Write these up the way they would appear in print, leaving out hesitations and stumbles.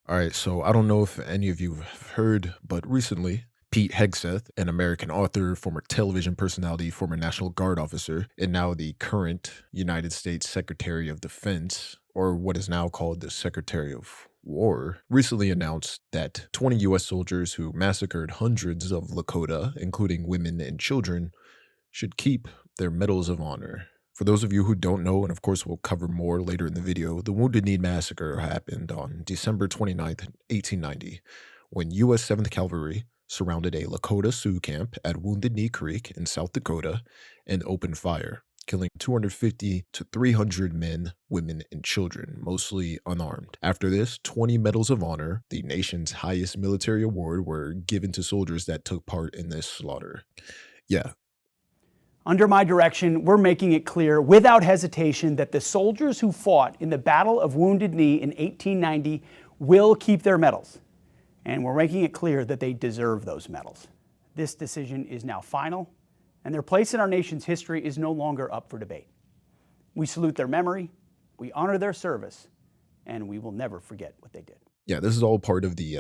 All right, so I don't know if any of you have heard, but recently, Pete Hegseth, an American author, former television personality, former National Guard officer, and now the current United States Secretary of Defense, or what is now called the Secretary of War, recently announced that 20 U.S. soldiers who massacred hundreds of Lakota, including women and children, should keep their medals of honor. For those of you who don't know, and of course we'll cover more later in the video, the Wounded Knee Massacre happened on December 29th, 1890, when U.S. 7th Cavalry surrounded a Lakota Sioux camp at Wounded Knee Creek in South Dakota and opened fire, killing 250 to 300 men, women, and children, mostly unarmed. After this, 20 Medals of Honor, the nation's highest military award, were given to soldiers that took part in this slaughter. Yeah, under my direction, we're making it clear without hesitation that the soldiers who fought in the Battle of Wounded Knee in 1890 will keep their medals. And we're making it clear that they deserve those medals. This decision is now final, and their place in our nation's history is no longer up for debate. We salute their memory, we honor their service, and we will never forget what they did. Yeah, this is all part of the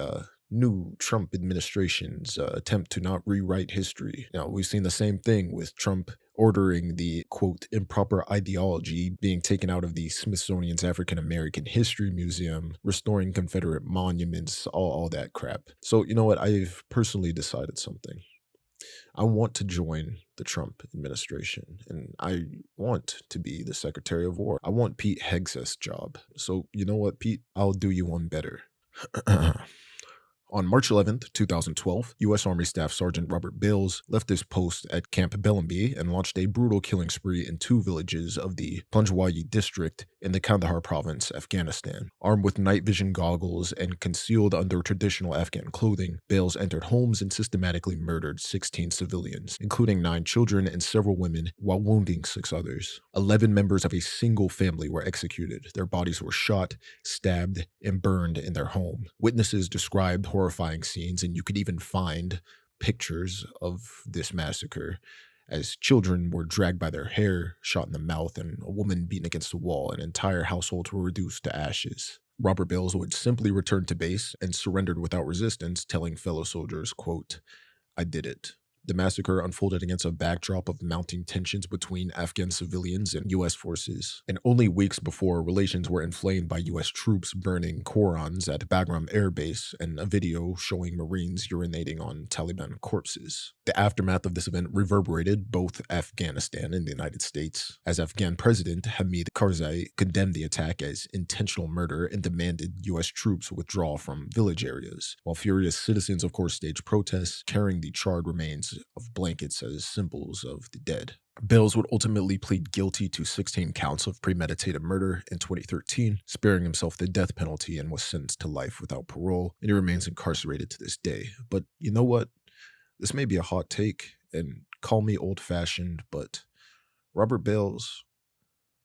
new Trump administration's attempt to not rewrite history. Now, we've seen the same thing with Trump ordering the, quote, improper ideology being taken out of the Smithsonian's African American History Museum, restoring Confederate monuments, all that crap. So, you know what? I've personally decided something. I want to join the Trump administration, and I want to be the Secretary of War. I want Pete Hegseth's job. So, you know what, Pete? I'll do you one better. On March 11th, 2012, U.S. Army Staff Sergeant Robert Bales left his post at Camp Bellambi and launched a brutal killing spree in two villages of the Panjwai district in the Kandahar province, Afghanistan. Armed with night vision goggles and concealed under traditional Afghan clothing, Bales entered homes and systematically murdered 16 civilians, including 9 children and several women, while wounding 6 others. 11 members of a single family were executed. Their bodies were shot, stabbed, and burned in their home. Witnesses described horrifying scenes, and you could even find pictures of this massacre as children were dragged by their hair, shot in the mouth, and a woman beaten against a wall, and entire households were reduced to ashes. Robert Bales would simply return to base and surrendered without resistance, telling fellow soldiers, quote, "I did it." The massacre unfolded against a backdrop of mounting tensions between Afghan civilians and U.S. forces, and only weeks before, relations were inflamed by U.S. troops burning Korans at Bagram Air Base and a video showing Marines urinating on Taliban corpses. The aftermath of this event reverberated both Afghanistan and the United States, as Afghan President Hamid Karzai condemned the attack as intentional murder and demanded U.S. troops withdraw from village areas, while furious citizens, of course, staged protests, carrying the charred remains of blankets as symbols of the dead. Bales would ultimately plead guilty to 16 counts of premeditated murder in 2013, sparing himself the death penalty, and was sentenced to life without parole, and he remains incarcerated to this day. But you know what? This may be a hot take, and call me old-fashioned, but Robert Bales,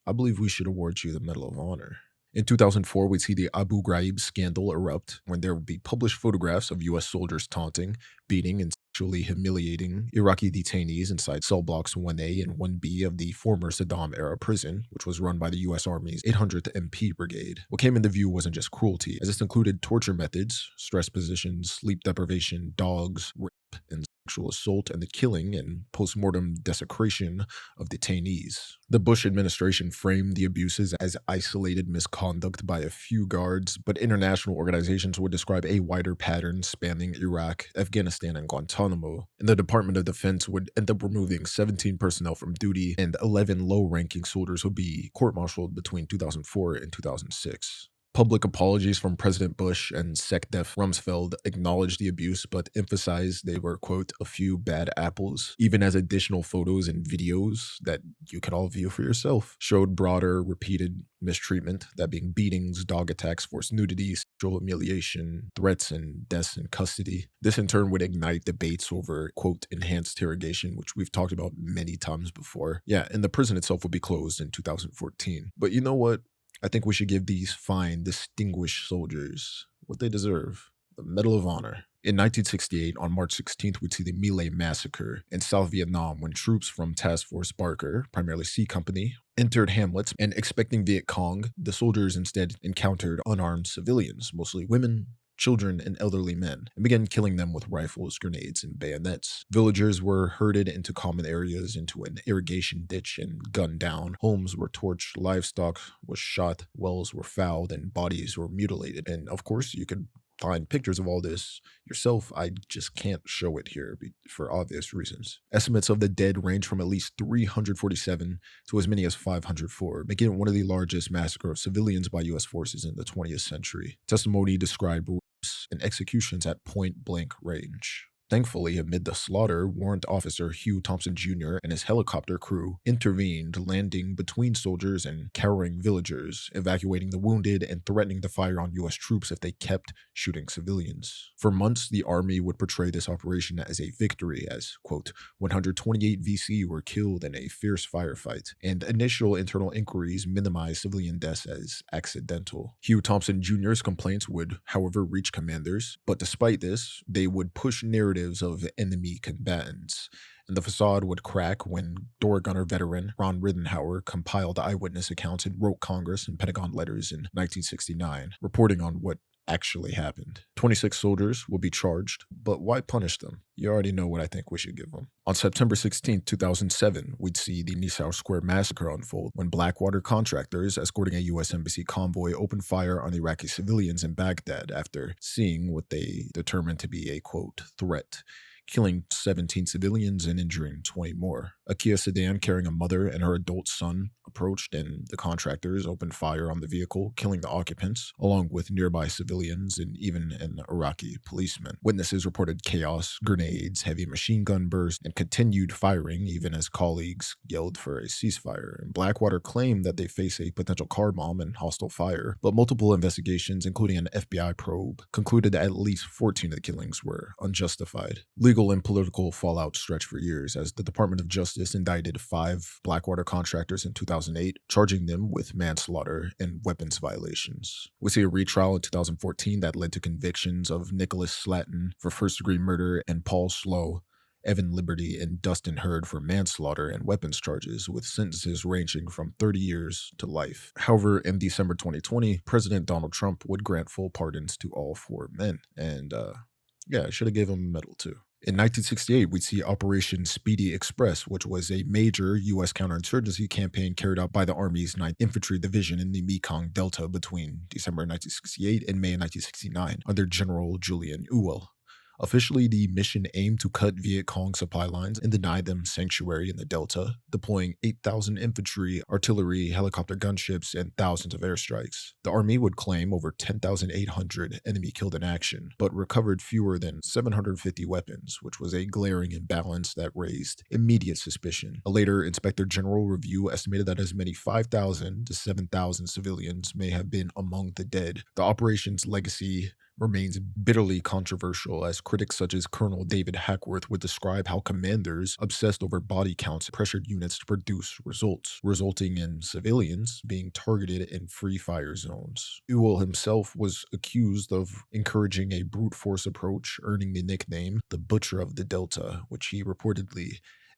I believe we should award you the Medal of Honor. In 2004, we'd see the Abu Ghraib scandal erupt when there would be published photographs of U.S. soldiers taunting, beating, and sexually humiliating Iraqi detainees inside cell blocks 1A and 1B of the former Saddam-era prison, which was run by the U.S. Army's 800th MP Brigade. What came into view wasn't just cruelty, as this included torture methods, stress positions, sleep deprivation, dogs, rape, and sexual assault, and the killing and post-mortem desecration of detainees. The Bush administration framed the abuses as isolated misconduct by a few guards, but international organizations would describe a wider pattern spanning Iraq, Afghanistan, and Guantanamo. And the Department of Defense would end up removing 17 personnel from duty, and 11 low-ranking soldiers would be court-martialed between 2004 and 2006. Public apologies from President Bush and SecDef Rumsfeld acknowledged the abuse, but emphasized they were, quote, a few bad apples, even as additional photos and videos that you could all view for yourself showed broader, repeated mistreatment, that being beatings, dog attacks, forced nudity, sexual humiliation, threats, and deaths in custody. This in turn would ignite debates over, quote, enhanced interrogation, which we've talked about many times before. Yeah, and the prison itself would be closed in 2014. But you know what? I think we should give these fine, distinguished soldiers what they deserve, the Medal of Honor. In 1968, on March 16th, we'd see the My Lai Massacre in South Vietnam when troops from Task Force Barker, primarily C Company, entered hamlets and expecting Viet Cong, the soldiers instead encountered unarmed civilians, mostly women, children, and elderly men, and began killing them with rifles, grenades, and bayonets. Villagers were herded into common areas, into an irrigation ditch, and gunned down. Homes were torched, livestock was shot, wells were fouled, and bodies were mutilated. And of course, you could find pictures of all this yourself. I just can't show it here for obvious reasons. Estimates of the dead range from at least 347 to as many as 504, making it one of the largest massacres of civilians by U.S. forces in the 20th century. Testimony described rapes and executions at point-blank range. Thankfully, amid the slaughter, Warrant Officer Hugh Thompson Jr. and his helicopter crew intervened, landing between soldiers and cowering villagers, evacuating the wounded and threatening to fire on U.S. troops if they kept shooting civilians. For months, the Army would portray this operation as a victory, as, quote, 128 VC were killed in a fierce firefight, and initial internal inquiries minimized civilian deaths as accidental. Hugh Thompson Jr.'s complaints would, however, reach commanders, but despite this, they would push narratives of enemy combatants, and the facade would crack when door gunner veteran Ron Rittenhauer compiled eyewitness accounts and wrote Congress and Pentagon letters in 1969, reporting on what actually happened. 26 soldiers will be charged, but why punish them? You already know what I think we should give them. On September 16, 2007, we'd see the Nisour Square massacre unfold when Blackwater contractors escorting a U.S. Embassy convoy opened fire on Iraqi civilians in Baghdad after seeing what they determined to be a, quote, threat, killing 17 civilians and injuring 20 more. A Kia sedan carrying a mother and her adult son approached, and the contractors opened fire on the vehicle, killing the occupants, along with nearby civilians and even an Iraqi policeman. Witnesses reported chaos, grenades, heavy machine gun bursts, and continued firing even as colleagues yelled for a ceasefire. And Blackwater claimed that they face a potential car bomb and hostile fire, but multiple investigations, including an FBI probe, concluded that at least 14 of the killings were unjustified. Legal and political fallout stretched for years as the Department of Justice indicted 5 Blackwater contractors in 2008, charging them with manslaughter and weapons violations. We see a retrial in 2014 that led to convictions of Nicholas Slatton for first-degree murder and Paul Slow, Evan Liberty, and Dustin Hurd for manslaughter and weapons charges, with sentences ranging from 30 years to life. However, in December 2020, President Donald Trump would grant full pardons to all 4 men, and I should have gave him a medal too. In 1968, we'd see Operation Speedy Express, which was a major U.S. counterinsurgency campaign carried out by the Army's 9th Infantry Division in the Mekong Delta between December 1968 and May 1969 under General Julian Ewell. Officially, the mission aimed to cut Viet Cong supply lines and deny them sanctuary in the Delta, deploying 8,000 infantry, artillery, helicopter gunships, and thousands of airstrikes. The Army would claim over 10,800 enemy killed in action, but recovered fewer than 750 weapons, which was a glaring imbalance that raised immediate suspicion. A later Inspector General review estimated that as many 5,000 to 7,000 civilians may have been among the dead. The operation's legacy remains bitterly controversial, as critics such as Colonel David Hackworth would describe how commanders obsessed over body counts pressured units to produce results, resulting in civilians being targeted in free fire zones. Ewell himself was accused of encouraging a brute force approach, earning the nickname the Butcher of the Delta, which he reportedly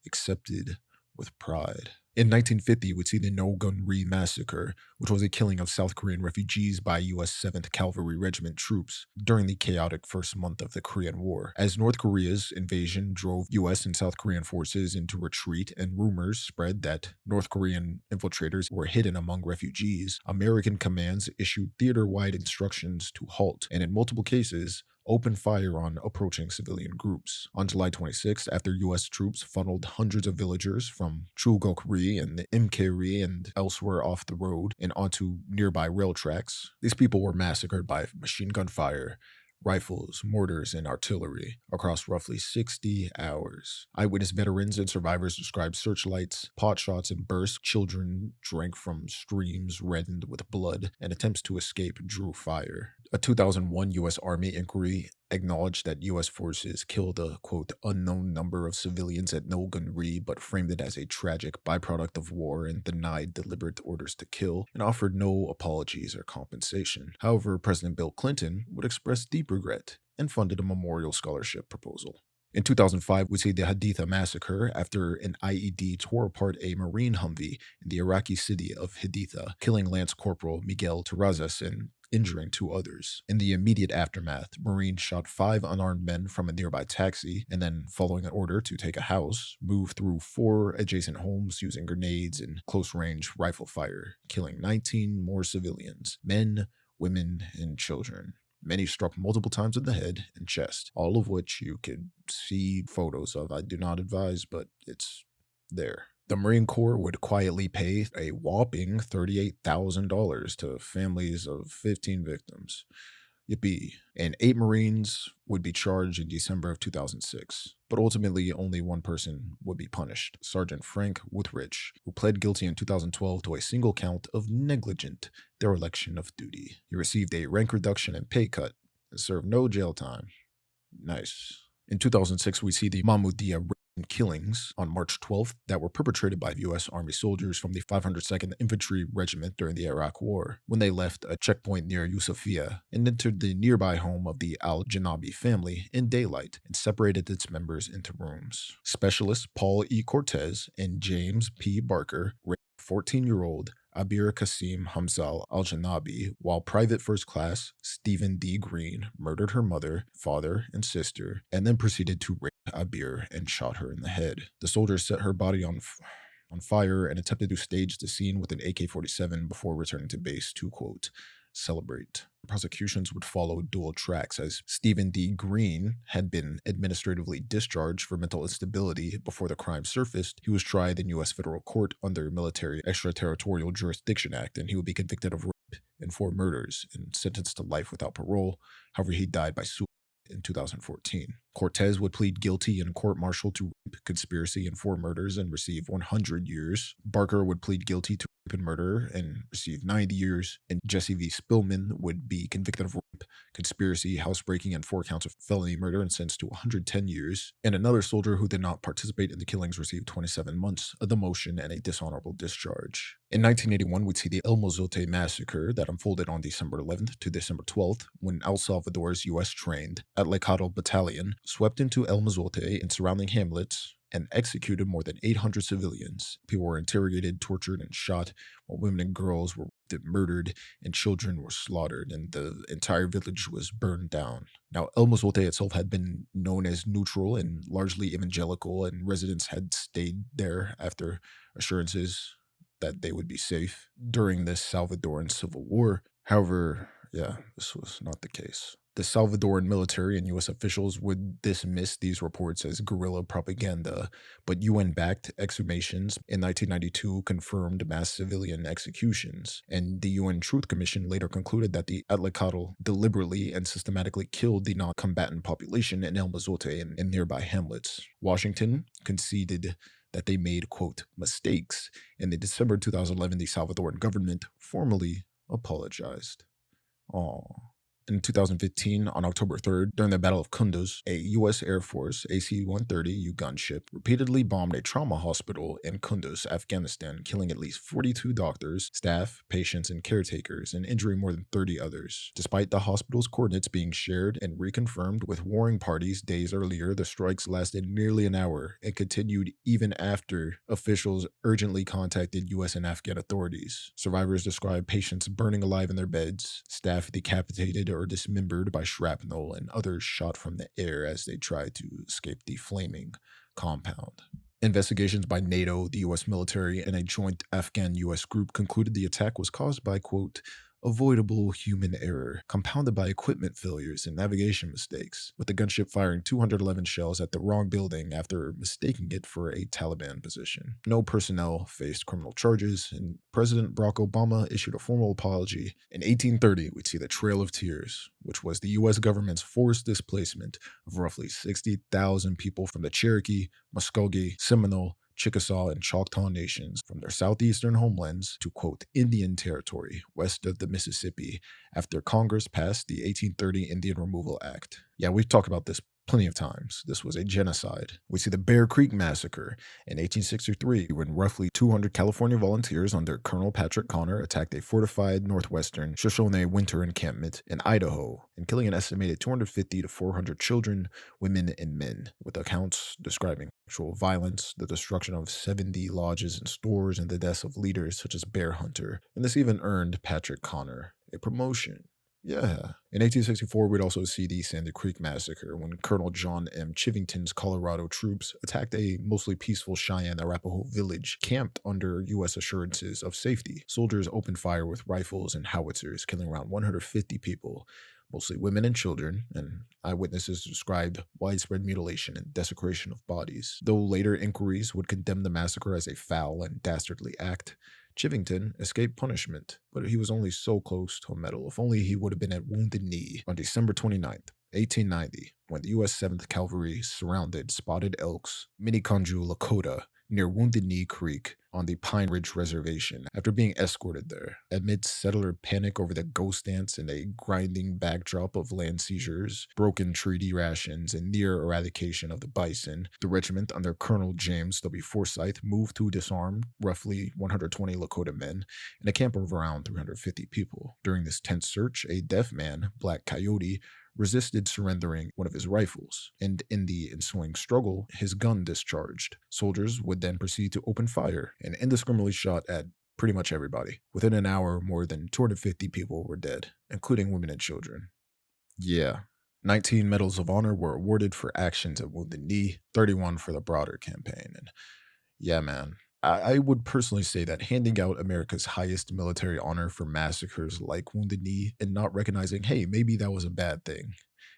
accepted with pride. In 1950, we'd see the Gun Ri Massacre, which was a killing of South Korean refugees by U.S. 7th Cavalry Regiment troops during the chaotic first month of the Korean War. As North Korea's invasion drove U.S. and South Korean forces into retreat and rumors spread that North Korean infiltrators were hidden among refugees, American commands issued theater-wide instructions to halt, and in multiple cases, open fire on approaching civilian groups. On July 26, after U.S. troops funneled hundreds of villagers from Chulgok-ri and Imke-ri and elsewhere off the road and onto nearby rail tracks, these people were massacred by machine gun fire, rifles, mortars, and artillery across roughly 60 hours. Eyewitness veterans and survivors described searchlights, pot shots, and bursts. Children drank from streams reddened with blood, and attempts to escape drew fire. A 2001 U.S. Army inquiry acknowledged that U.S. forces killed a, quote, unknown number of civilians at No Gun Ri, but framed it as a tragic byproduct of war and denied deliberate orders to kill, and offered no apologies or compensation. However, President Bill Clinton would express deep regret and funded a memorial scholarship proposal. In 2005, we see the Haditha Massacre after an IED tore apart a Marine Humvee in the Iraqi city of Haditha, killing Lance Corporal Miguel Terrazas and injuring 2 others. In the immediate aftermath, Marines shot 5 unarmed men from a nearby taxi, and then, following an order to take a house, moved through 4 adjacent homes using grenades and close-range rifle fire, killing 19 more civilians, men, women, and children. Many struck multiple times in the head and chest, all of which you could see photos of. I do not advise, but it's there. The Marine Corps would quietly pay a whopping $38,000 to families of 15 victims. Yippee. And 8 Marines would be charged in December of 2006. But ultimately, only one person would be punished, Sergeant Frank Wuthrich, who pled guilty in 2012 to a single count of negligent dereliction of duty. He received a rank reduction and pay cut and served no jail time. Nice. In 2006, we see the Mahmudiyah killings on March 12th that were perpetrated by U.S. Army soldiers from the 502nd Infantry Regiment during the Iraq War, when they left a checkpoint near Yusufia and entered the nearby home of the al-Janabi family in daylight and separated its members into rooms. Specialists Paul E. Cortez and James P. Barker raped 14-year-old Abir Qasim Hamzal al-Janabi, while Private First Class Stephen D. Green murdered her mother, father, and sister, and then proceeded to rape Abir and shot her in the head. The soldiers set her body on fire and attempted to stage the scene with an AK-47 before returning to base to, quote, celebrate. Prosecutions would follow dual tracks, as Stephen D. Green had been administratively discharged for mental instability before the crime surfaced. He was tried in U.S. federal court under Military Extraterritorial Jurisdiction Act, and he would be convicted of rape and 4 murders and sentenced to life without parole. However, he died by suicide in 2014. Cortez would plead guilty in court-martial to rape, conspiracy, and 4 murders and receive 100 years. Barker would plead guilty to rape and murder and receive 90 years. And Jesse V. Spillman would be convicted of rape, conspiracy, housebreaking, and 4 counts of felony murder and sentenced to 110 years. And another soldier who did not participate in the killings received 27 months, a demotion, and a dishonorable discharge. In 1981, we'd see the El Mozote Massacre that unfolded on December 11th to December 12th, when El Salvador's U.S.-trained Atlecado Battalion swept into El Mozote and surrounding hamlets and executed more than 800 civilians. People were interrogated, tortured, and shot, while women and girls were murdered and children were slaughtered, and the entire village was burned down. Now, El Mozote itself had been known as neutral and largely evangelical, and residents had stayed there after assurances that they would be safe during this Salvadoran Civil War. However, this was not the case. The Salvadoran military and U.S. officials would dismiss these reports as guerrilla propaganda, but UN-backed exhumations in 1992 confirmed mass civilian executions, and the UN Truth Commission later concluded that the Atlecado deliberately and systematically killed the non-combatant population in El Mozote and nearby hamlets. Washington conceded that they made, quote, mistakes, and in December 2011, the Salvadoran government formally apologized. In 2015, on October 3rd, during the Battle of Kunduz, a U.S. Air Force AC-130U gunship repeatedly bombed a trauma hospital in Kunduz, Afghanistan, killing at least 42 doctors, staff, patients, and caretakers, and injuring more than 30 others. Despite the hospital's coordinates being shared and reconfirmed with warring parties days earlier, the strikes lasted nearly an hour and continued even after officials urgently contacted U.S. and Afghan authorities. Survivors described patients burning alive in their beds, staff decapitated or dismembered by shrapnel, and others shot from the air as they tried to escape the flaming compound. Investigations by NATO, the U.S. military, and a joint Afghan-U.S. group concluded the attack was caused by, quote, avoidable human error, compounded by equipment failures and navigation mistakes, with the gunship firing 211 shells at the wrong building after mistaking it for a Taliban position. No personnel faced criminal charges, and President Barack Obama issued a formal apology. In 1830, we'd see the Trail of Tears, which was the U.S. government's forced displacement of roughly 60,000 people from the Cherokee, Muskogee, Seminole, Chickasaw, and Choctaw nations from their southeastern homelands to, quote, Indian territory west of the Mississippi after Congress passed the 1830 Indian Removal Act. Yeah, we've talked about this plenty of times. This was a genocide. We see the Bear Creek Massacre in 1863 when roughly 200 California volunteers under Colonel Patrick Connor attacked a fortified northwestern Shoshone winter encampment in Idaho and killing an estimated 250 to 400 children, women, and men, with accounts describing actual violence, the destruction of 70 lodges and stores, and the deaths of leaders such as Bear Hunter. And this even earned Patrick Connor a promotion. Yeah. In 1864, we'd also see the Sandy Creek Massacre when Colonel John M. Chivington's Colorado troops attacked a mostly peaceful Cheyenne Arapaho village camped under U.S. assurances of safety. Soldiers opened fire with rifles and howitzers, killing around 150 people, mostly women and children, and eyewitnesses described widespread mutilation and desecration of bodies. Though later inquiries would condemn the massacre as a foul and dastardly act, Chivington escaped punishment, but he was only so close to a medal. If only he would have been at Wounded Knee on December 29th, 1890, when the U.S. 7th Cavalry surrounded Spotted Elk's Minneconjou, Lakota, near Wounded Knee Creek on the Pine Ridge Reservation after being escorted there. Amid settler panic over the ghost dance and a grinding backdrop of land seizures, broken treaty rations, and near eradication of the bison, the regiment under Colonel James W. Forsyth moved to disarm roughly 120 Lakota men in a camp of around 350 people. During this tense search, a deaf man, Black Coyote, resisted surrendering one of his rifles, and in the ensuing struggle, his gun discharged. Soldiers would then proceed to open fire and indiscriminately shot at pretty much everybody. Within an hour, more than 250 people were dead, including women and children. Yeah. 19 Medals of Honor were awarded for actions at Wounded Knee, 31 for the broader campaign. And yeah, man, I would personally say that handing out America's highest military honor for massacres like Wounded Knee and not recognizing, hey, maybe that was a bad thing,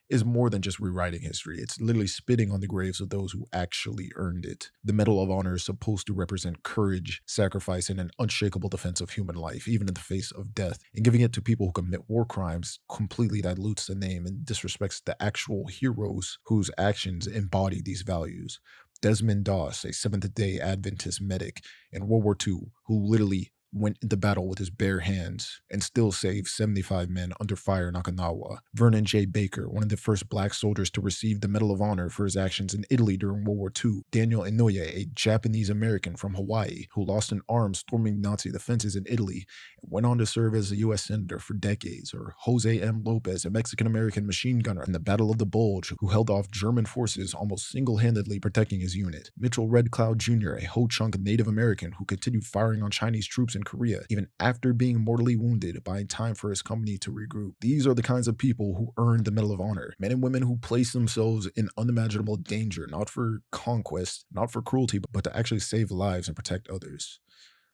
is more than just rewriting history. It's literally spitting on the graves of those who actually earned it. The Medal of Honor is supposed to represent courage, sacrifice, and an unshakable defense of human life, even in the face of death. And giving it to people who commit war crimes completely dilutes the name and disrespects the actual heroes whose actions embody these values. Desmond Doss, a Seventh-day Adventist medic in World War II, who literally went into battle with his bare hands and still saved 75 men under fire in Okinawa. Vernon J. Baker, one of the first black soldiers to receive the Medal of Honor for his actions in Italy during World War II. Daniel Inouye, a Japanese-American from Hawaii who lost an arm storming Nazi defenses in Italy and went on to serve as a U.S. Senator for decades. Or Jose M. Lopez, a Mexican-American machine gunner in the Battle of the Bulge who held off German forces almost single-handedly protecting his unit. Mitchell Red Cloud Jr., a Ho-Chunk Native American who continued firing on Chinese troops in Korea, even after being mortally wounded, buying time for his company to regroup. These are the kinds of people who earned the Medal of Honor. Men and women who place themselves in unimaginable danger, not for conquest, not for cruelty, but to actually save lives and protect others.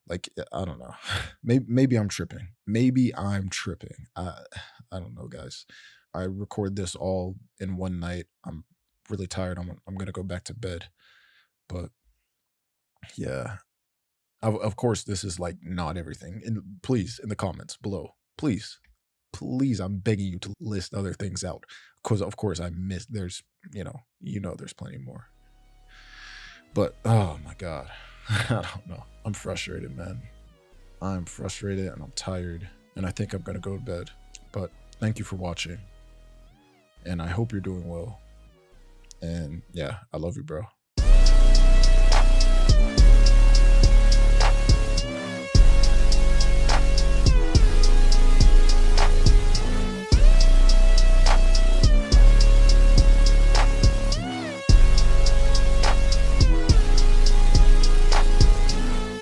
Like, I don't know. Maybe I'm tripping. I don't know, guys. I record this all in one night. I'm really tired. I'm gonna go back to bed. But yeah. Of course, this is like not everything. And please, in the comments below, please, I'm begging you to list other things out. Because of course I missed, there's, there's plenty more. But, oh my God, I don't know. I'm frustrated, man. I'm frustrated and I'm tired. And I think I'm going to go to bed. But thank you for watching. And I hope you're doing well. And yeah, I love you, bro.